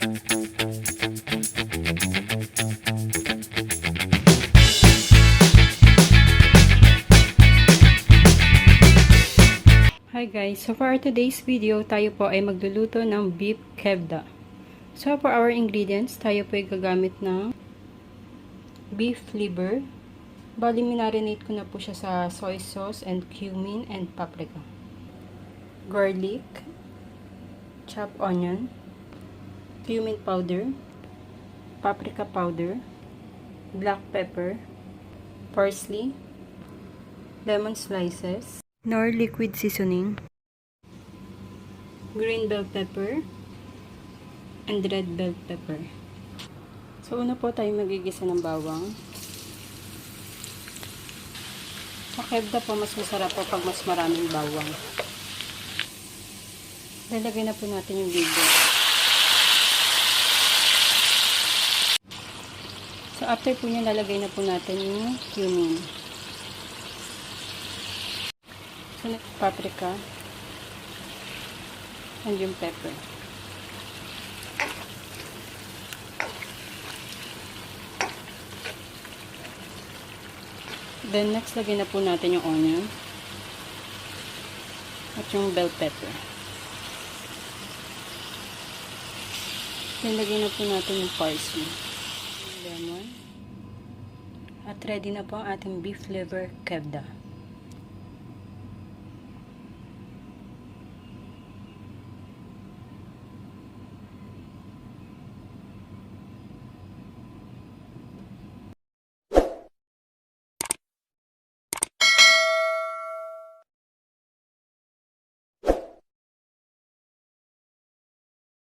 Hi guys, so for today's video, tayo po ay magluluto ng beef kebda. So for our ingredients, tayo po ay gagamit ng beef liver. Bali, minarinate ko na po siya sa soy sauce and cumin and paprika. Garlic, chopped onion, cumin powder, paprika powder, black pepper, parsley, lemon slices, nor liquid seasoning, green bell pepper, and red bell pepper. So, una po tayo magigisa ng bawang. Sa kebda po, mas masarap po pag mas maraming bawang. Lalagay na po natin yung liver. So, after po niya, lalagay na po natin yung cumin. So, paprika and yung pepper. Then, next, lagyan na po natin yung onion at yung bell pepper. Then, lagyan na po natin yung parsley, lemon, at ready na po ang ating beef liver kebda.